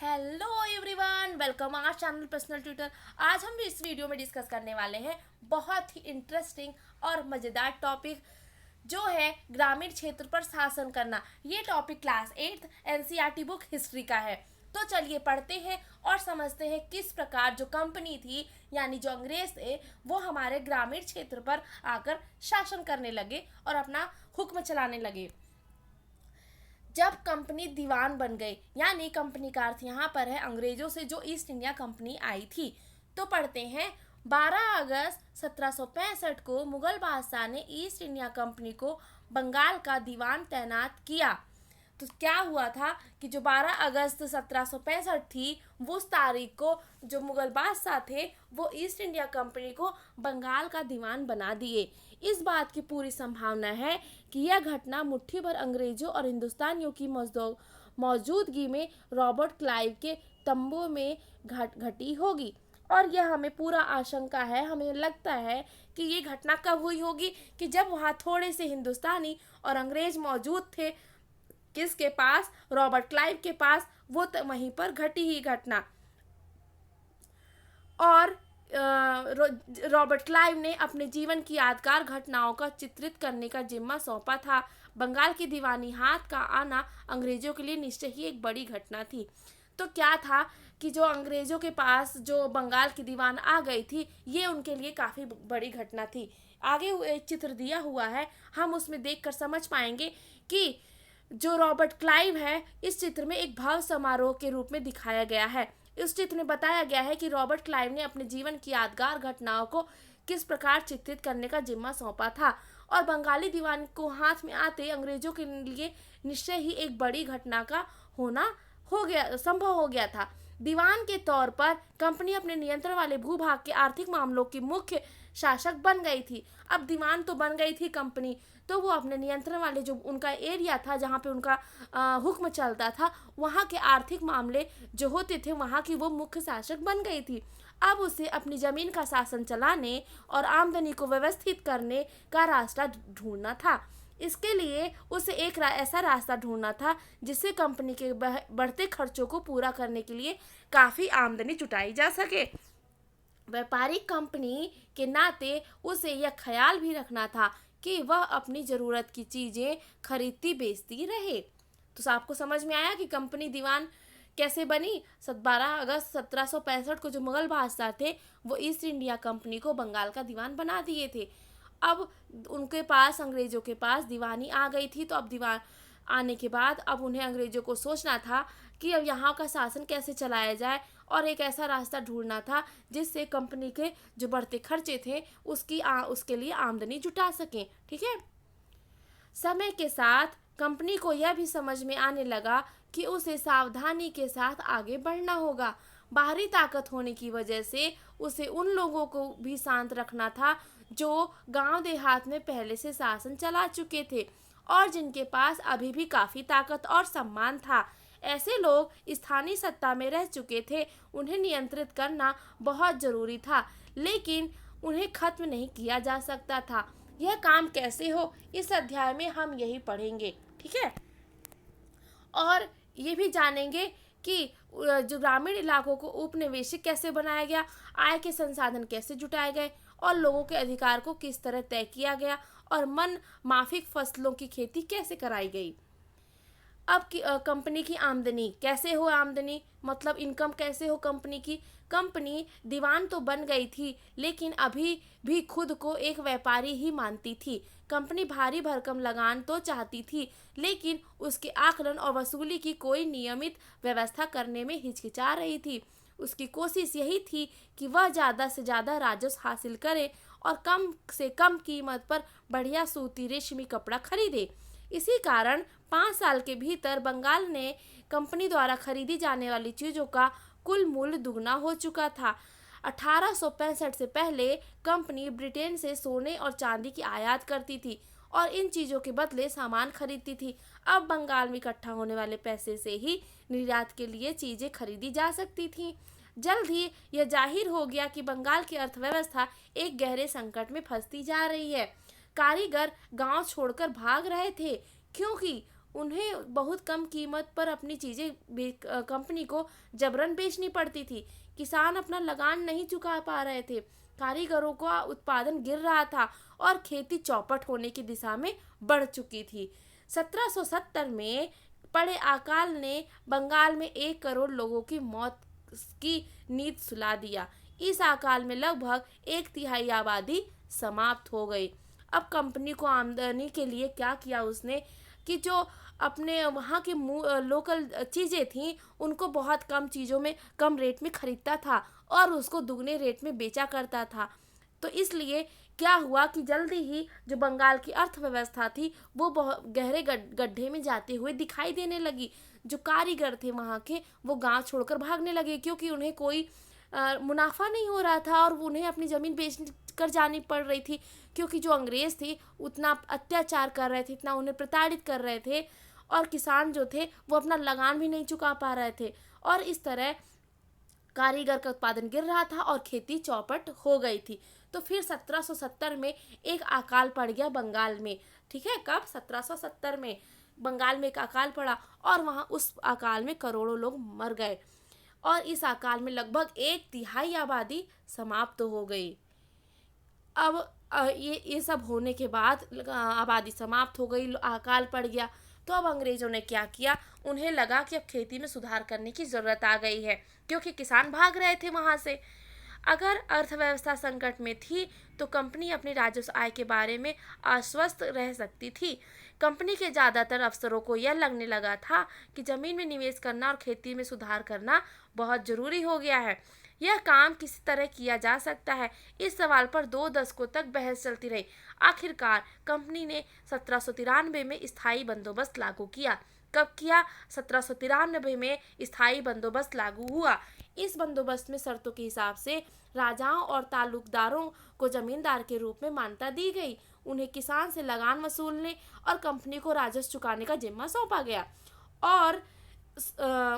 Hello everyone, welcome our channel personal tutor. आज हम इस वीडियो में डिस्कस करने वाले हैं बहुत ही इंटरेस्टिंग और मज़ेदार टॉपिक जो है ग्रामीण क्षेत्र पर शासन करना। ये topic class 8 NCERT book history का है। तो चलिए पढ़ते हैं और समझते हैं किस प्रकार जो कंपनी थी यानी जो अंग्रेज थे वो हमारे ग्रामीण क्षेत्र पर आकर शासन करने लगे और अपना हुक्म चलाने लगे। जब कंपनी दीवान बन गई यानी कंपनी का अर्थ यहाँ पर है अंग्रेजों से जो ईस्ट इंडिया कंपनी आई थी। तो पढ़ते हैं 12 अगस्त 1765 को मुगल बादशाह ने ईस्ट इंडिया कंपनी को बंगाल का दीवान तैनात किया। तो क्या हुआ था कि जो 12 अगस्त 1765 थी वो उस तारीख को जो मुगल बादशाह थे वो ईस्ट इंडिया कंपनी को बंगाल का दीवान बना दिए। इस बात की पूरी संभावना है कि यह घटना मुट्ठी भर अंग्रेजों और हिंदुस्तानियों की मौजूदगी में रॉबर्ट क्लाइव के तंबू में घटी होगी। और यह हमें पूरा आशंका है, हमें लगता है कि ये घटना कब हुई होगी कि जब वहाँ थोड़े से हिंदुस्तानी और अंग्रेज मौजूद थे। किसके पास? रॉबर्ट क्लाइव के पास। वो वहीं पर घटी ही घटना। और रॉबर्ट क्लाइव ने अपने जीवन की यादगार घटनाओं का चित्रित करने का जिम्मा सौंपा था। बंगाल की दीवानी हाथ का आना अंग्रेजों के लिए निश्चय ही एक बड़ी घटना थी। तो क्या था कि जो अंग्रेजों के पास जो बंगाल की दीवान आ गई थी ये उनके लिए काफ़ी बड़ी घटना थी। आगे एक चित्र दिया हुआ है, हम उसमें देखकर समझ पाएंगे कि जो रॉबर्ट क्लाइव है इस चित्र में एक भव्य समारोह के रूप में दिखाया गया है। इस चित्र में बताया गया है कि रॉबर्ट क्लाइव ने अपने जीवन की यादगार घटनाओं को किस प्रकार चित्रित करने का जिम्मा सौंपा था और बंगाली दीवान को हाथ में आते अंग्रेजों के लिए निश्चय ही एक बड़ी घटना का होना संभव हो गया था। दीवान के तौर पर कंपनी अपने नियंत्रण वाले भूभाग के आर्थिक मामलों की मुख्य शासक बन गई थी। अब दीवान तो बन गई थी कंपनी, तो वो अपने नियंत्रण वाले जो उनका एरिया था जहाँ पे उनका हुक्म चलता था वहाँ के आर्थिक मामले जो होते थे वहाँ की वो मुख्य शासक बन गई थी। अब उसे अपनी जमीन का शासन चलाने और आमदनी को व्यवस्थित करने का रास्ता ढूंढना था। इसके लिए उसे एक ऐसा रास्ता ढूंढना था जिससे कंपनी के बढ़ते खर्चों को पूरा करने के लिए काफ़ी आमदनी जुटाई जा सके। व्यापारिक कंपनी के नाते उसे यह ख्याल भी रखना था कि वह अपनी ज़रूरत की चीज़ें खरीदती बेचती रहे। तो आपको समझ में आया कि कंपनी दीवान कैसे बनी। 12 अगस्त 1765 को जो मुगल बादशाह थे वो ईस्ट इंडिया कंपनी को बंगाल का दीवान बना दिए थे। अब उनके पास अंग्रेज़ों के पास दीवानी आ गई थी। तो अब दीवान आने के बाद अब उन्हें अंग्रेज़ों को सोचना था कि अब यहाँ का शासन कैसे चलाया जाए और एक ऐसा रास्ता ढूंढना था जिससे कंपनी के जो बढ़ते खर्चे थे उसके लिए आमदनी जुटा सकें। ठीक है। समय के साथ कंपनी को यह भी समझ में आने लगा कि उसे सावधानी के साथ आगे बढ़ना होगा। बाहरी ताकत होने की वजह से उसे उन लोगों को भी शांत रखना था जो गांव देहात में पहले से शासन चला चुके थे और जिनके पास अभी भी काफ़ी ताकत और सम्मान था। ऐसे लोग स्थानीय सत्ता में रह चुके थे, उन्हें नियंत्रित करना बहुत ज़रूरी था, लेकिन उन्हें खत्म नहीं किया जा सकता था। यह काम कैसे हो इस अध्याय में हम यही पढ़ेंगे। ठीक है। और ये भी जानेंगे कि जो ग्रामीण इलाकों को उपनिवेशिक कैसे बनाया गया, आय के संसाधन कैसे जुटाए गए और लोगों के अधिकार को किस तरह तय किया गया और मन माफिक फसलों की खेती कैसे कराई गई। अब कंपनी की आमदनी कैसे हो, आमदनी मतलब इनकम कैसे हो कंपनी की। कंपनी दीवान तो बन गई थी लेकिन अभी भी खुद को एक व्यापारी ही मानती थी। कंपनी भारी भरकम लगान तो चाहती थी लेकिन उसके आकलन और वसूली की कोई नियमित व्यवस्था करने में हिचकिचा रही थी। उसकी कोशिश यही थी कि वह ज़्यादा से ज़्यादा राजस्व हासिल करे और कम से कम कीमत पर बढ़िया सूती रेशमी कपड़ा खरीदे। इसी कारण 5 साल के भीतर बंगाल ने कंपनी द्वारा खरीदी जाने वाली चीज़ों का कुल मूल्य दुगना हो चुका था। 1865 से पहले कंपनी ब्रिटेन से सोने और चांदी की आयात करती थी और इन चीज़ों के बदले सामान खरीदती थी। अब बंगाल में इकट्ठा होने वाले पैसे से ही निर्यात के लिए चीज़ें खरीदी जा सकती थीं। जल्द ही यह जाहिर हो गया कि बंगाल की अर्थव्यवस्था एक गहरे संकट में फंसती जा रही है। कारीगर गांव छोड़कर भाग रहे थे क्योंकि उन्हें बहुत कम कीमत पर अपनी चीज़ें कंपनी को जबरन बेचनी पड़ती थी। किसान अपना लगान नहीं चुका पा रहे थे, कारीगरों का उत्पादन गिर रहा था और खेती चौपट होने की दिशा में बढ़ चुकी थी। 1770 में पड़े अकाल ने बंगाल में 1 करोड़ लोगों की मौत की नींद सुला दिया। इस अकाल में लगभग 1/3 आबादी समाप्त हो गई। अब कंपनी को आमदनी के लिए क्या किया उसने कि जो अपने वहाँ के लोकल चीज़ें थीं उनको बहुत कम चीज़ों में कम रेट में खरीदता था और उसको दुगने रेट में बेचा करता था। तो इसलिए क्या हुआ कि जल्दी ही जो बंगाल की अर्थव्यवस्था थी वो बहुत गहरे गड्ढे में जाते हुए दिखाई देने लगी। जो कारीगर थे वहाँ के वो गांव छोड़कर भागने लगे, क्योंकि उन्हें कोई मुनाफा नहीं हो रहा था और उन्हें अपनी ज़मीन बेच कर जानी पड़ रही थी, क्योंकि जो अंग्रेज़ थे उतना अत्याचार कर रहे थे, इतना उन्हें प्रताड़ित कर रहे थे और किसान जो थे वो अपना लगान भी नहीं चुका पा रहे थे और इस तरह कारीगर का उत्पादन गिर रहा था और खेती चौपट हो गई थी। तो फिर 1770 में एक अकाल पड़ गया बंगाल में। ठीक है, कब? 1770 में बंगाल में एक अकाल पड़ा और वहाँ उस अकाल में करोड़ों लोग मर गए और इस अकाल में लगभग 1/3 आबादी समाप्त हो गई। अब ये सब होने के बाद आबादी समाप्त हो गई, अकाल पड़ गया। तो अब अंग्रेज़ों ने क्या किया, उन्हें लगा कि अब खेती में सुधार करने की ज़रूरत आ गई है, क्योंकि किसान भाग रहे थे वहाँ से। अगर अर्थव्यवस्था संकट में थी तो कंपनी अपनी राजस्व आय के बारे में आश्वस्त रह सकती थी। कंपनी के ज़्यादातर अफसरों को यह लगने लगा था कि ज़मीन में निवेश करना और खेती में सुधार करना बहुत ज़रूरी हो गया है। यह काम किसी तरह किया जा सकता है, इस सवाल पर 2 दशकों तक बहस चलती रही। आखिरकार कंपनी ने 1793 में स्थायी बंदोबस्त लागू किया। कब किया? 1793 में स्थायी बंदोबस्त लागू हुआ। इस बंदोबस्त में शर्तों के हिसाब से राजाओं और तालुकदारों को जमींदार के रूप में मान्यता दी गई। उन्हें किसान से लगान वसूलने और कंपनी को राजस्व चुकाने का जिम्मा सौंपा गया और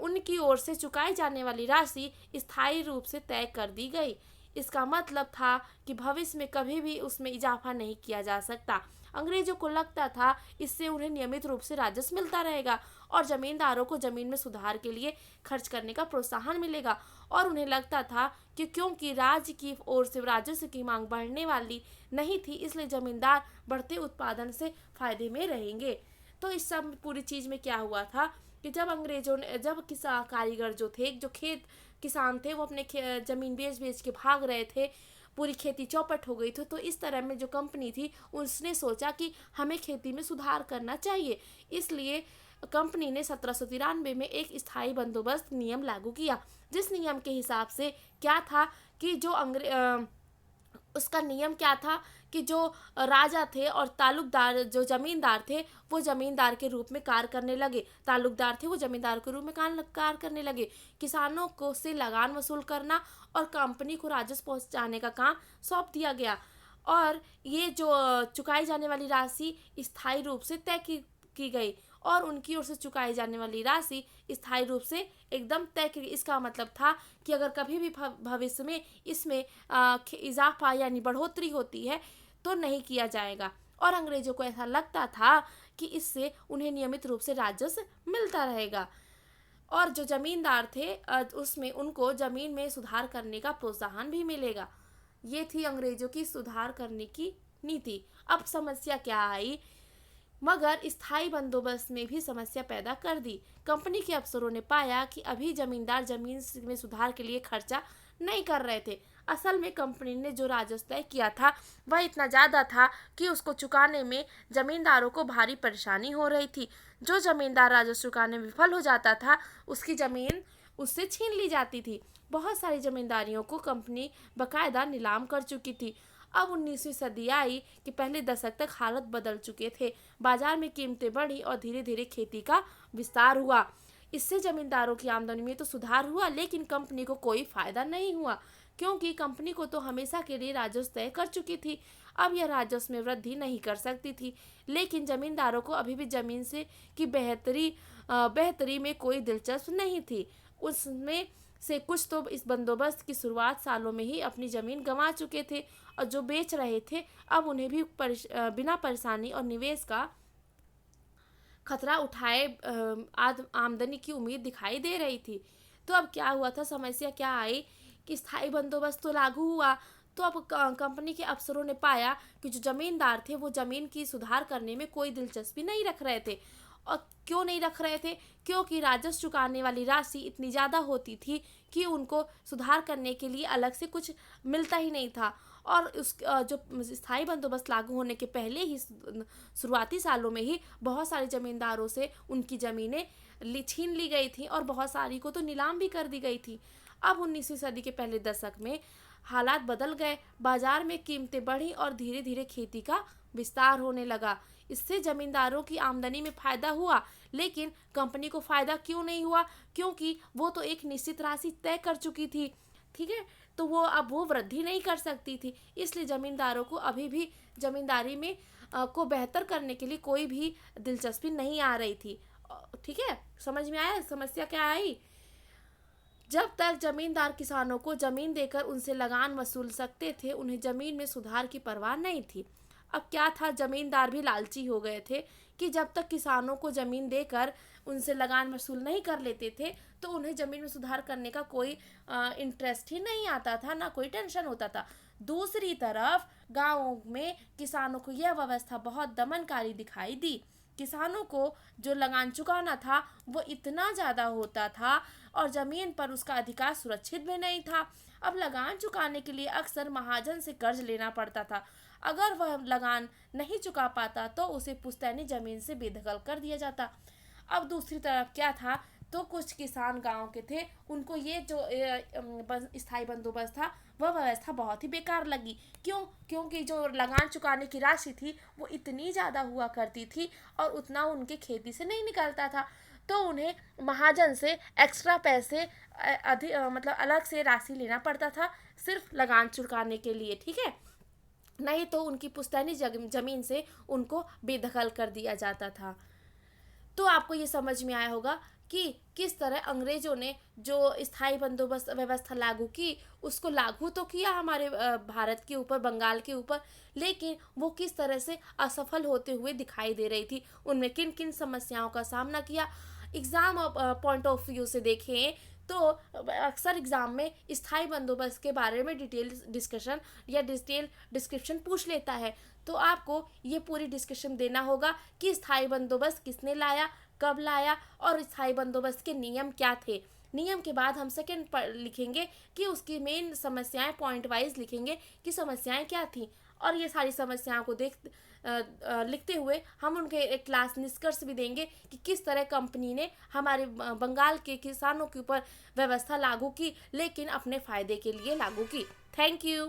उनकी ओर से चुकाई जाने वाली राशि स्थायी रूप से तय कर दी गई। इसका मतलब था कि भविष्य में कभी भी उसमें इजाफा नहीं किया जा सकता। अंग्रेजों को लगता था इससे उन्हें नियमित रूप से राजस्व मिलता रहेगा और जमींदारों को जमीन में सुधार के लिए खर्च करने का प्रोत्साहन मिलेगा। और उन्हें लगता था कि क्योंकि राज्य की ओर से राजस्व की मांग बढ़ने वाली नहीं थी, इसलिए जमींदार बढ़ते उत्पादन से फायदे में रहेंगे। तो इस सब पूरी चीज़ में क्या हुआ था कि जब किसान कारीगर जो थे, जो खेत किसान थे, वो अपने ज़मीन बेच बेच के भाग रहे थे, पूरी खेती चौपट हो गई थी। तो इस तरह में जो कंपनी थी उसने सोचा कि हमें खेती में सुधार करना चाहिए, इसलिए कंपनी ने 1793 में एक स्थायी बंदोबस्त नियम लागू किया, जिस नियम के हिसाब से क्या था कि उसका नियम क्या था कि जो राजा थे और तालुकदार जो जमींदार थे वो जमींदार के रूप में कार्य करने लगे, तालुकदार थे वो जमींदार के रूप में कार्य करने लगे। किसानों को से लगान वसूल करना और कंपनी को राजस्व पहुंचाने का काम सौंप दिया गया और ये जो चुकाई जाने वाली राशि स्थायी रूप से तय की गई और उनकी ओर से चुकाई जाने वाली राशि स्थायी रूप से एकदम तय की। इसका मतलब था कि अगर कभी भी भविष्य में इसमें इजाफा यानी बढ़ोतरी होती है तो नहीं किया जाएगा। और अंग्रेजों को ऐसा लगता था कि इससे उन्हें नियमित रूप से राजस्व मिलता रहेगा और जो जमींदार थे उसमें उनको जमीन में सुधार करने का प्रोत्साहन भी मिलेगा। ये थी अंग्रेजों की सुधार करने की नीति। अब समस्या क्या आई, मगर स्थायी बंदोबस्त में भी समस्या पैदा कर दी। कंपनी के अफसरों ने पाया कि अभी जमींदार जमीन में सुधार के लिए खर्चा नहीं कर रहे थे। असल में कंपनी ने जो राजस्व तय किया था वह इतना ज़्यादा था कि उसको चुकाने में जमींदारों को भारी परेशानी हो रही थी। जो जमींदार राजस्व चुकाने में विफल हो जाता था उसकी ज़मीन उससे छीन ली जाती थी। बहुत सारी जमींदारियों को कंपनी बाकायदा नीलाम कर चुकी थी। अब 19वीं सदी आई कि पहले दशक तक हालत बदल चुके थे। बाजार में कीमतें बढ़ी और धीरे धीरे खेती का विस्तार हुआ। इससे जमींदारों की आमदनी में तो सुधार हुआ, लेकिन कंपनी को कोई फायदा नहीं हुआ, क्योंकि कंपनी को तो हमेशा के लिए राजस्व तय कर चुकी थी। अब यह राजस्व में वृद्धि नहीं कर सकती थी, लेकिन जमींदारों को अभी भी जमीन से की बेहतरी में कोई दिलचस्प नहीं थी। उसमें से कुछ तो इस बंदोबस्त की शुरुआत सालों में ही अपनी ज़मीन गंवा चुके थे और जो बेच रहे थे अब उन्हें भी बिना परेशानी और निवेश का खतरा उठाए आमदनी की उम्मीद दिखाई दे रही थी। तो अब क्या हुआ था, समस्या क्या आई कि स्थायी बंदोबस्त तो लागू हुआ। तो अब कंपनी के अफसरों ने पाया कि जो जमींदार थे वो जमीन की सुधार करने में कोई दिलचस्पी नहीं रख रहे थे। और क्यों नहीं रख रहे थे? क्योंकि राजस्व चुकाने वाली राशि इतनी ज़्यादा होती थी कि उनको सुधार करने के लिए अलग से कुछ मिलता ही नहीं था। और उस जो स्थायी बंदोबस्त लागू होने के पहले ही शुरुआती सालों में ही बहुत सारे ज़मींदारों से उनकी ज़मीनें छीन ली गई थी और बहुत सारी को तो नीलाम भी कर दी गई थी। अब 19वीं सदी के पहले दशक में हालात बदल गए, बाजार में कीमतें बढ़ी और धीरे धीरे खेती का विस्तार होने लगा। इससे जमींदारों की आमदनी में फायदा हुआ, लेकिन कंपनी को फायदा क्यों नहीं हुआ? क्योंकि वो तो एक निश्चित राशि तय कर चुकी थी, ठीक है? तो वो अब वो वृद्धि नहीं कर सकती थी। इसलिए जमींदारों को अभी भी जमींदारी में को बेहतर करने के लिए कोई भी दिलचस्पी नहीं आ रही थी। ठीक है, समझ में आया समस्या क्या आई? जब तक जमींदार किसानों को जमीन देकर उनसे लगान वसूल सकते थे, उन्हें जमीन में सुधार की परवाह नहीं थी। अब क्या था, जमींदार भी लालची हो गए थे कि जब तक किसानों को जमीन देकर उनसे लगान वसूल नहीं कर लेते थे तो उन्हें जमीन में सुधार करने का कोई इंटरेस्ट ही नहीं आता था, ना कोई टेंशन होता था। दूसरी तरफ गाँवों में किसानों को यह व्यवस्था बहुत दमनकारी दिखाई दी। किसानों को जो लगान चुकाना था वो इतना ज़्यादा होता था और ज़मीन पर उसका अधिकार सुरक्षित भी नहीं था। अब लगान चुकाने के लिए अक्सर महाजन से कर्ज लेना पड़ता था। अगर वह लगान नहीं चुका पाता तो उसे पुश्तैनी ज़मीन से बेदखल कर दिया जाता। अब दूसरी तरफ क्या था, तो कुछ किसान गांव के थे, उनको ये जो स्थायी बंदोबस्त था वह व्यवस्था बहुत ही बेकार लगी। क्यों? क्योंकि जो लगान चुकाने की राशि थी वो इतनी ज़्यादा हुआ करती थी और उतना उनके खेती से नहीं निकलता था। तो उन्हें महाजन से एक्स्ट्रा पैसे अधिक मतलब अलग से राशि लेना पड़ता था सिर्फ लगान चुकाने के लिए, ठीक है? नहीं तो उनकी पुश्तैनी ज़मीन से उनको बेदखल कर दिया जाता था। तो आपको ये समझ में आया होगा कि किस तरह अंग्रेजों ने जो स्थायी बंदोबस्त व्यवस्था लागू की, उसको लागू तो किया हमारे भारत के ऊपर, बंगाल के ऊपर, लेकिन वो किस तरह से असफल होते हुए दिखाई दे रही थी। उनमें किन किन समस्याओं का सामना किया। एग्ज़ाम पॉइंट ऑफ व्यू से देखें तो अक्सर एग्ज़ाम में स्थायी बंदोबस्त के बारे में डिटेल डिस्कशन या डिटेल डिस्क्रिप्शन पूछ लेता है। तो आपको ये पूरी डिस्कशन देना होगा कि स्थायी बंदोबस्त किसने लाया, कब लाया और स्थायी बंदोबस्त के नियम क्या थे। नियम के बाद हम सेकेंड पर लिखेंगे कि उसकी मेन समस्याएं पॉइंट वाइज लिखेंगे कि समस्याएं क्या थीं। और ये सारी समस्याओं को लिखते हुए हम उनके एक क्लास निष्कर्ष भी देंगे कि किस तरह कंपनी ने हमारे बंगाल के किसानों के ऊपर व्यवस्था लागू की, लेकिन अपने फ़ायदे के लिए लागू की। Thank you.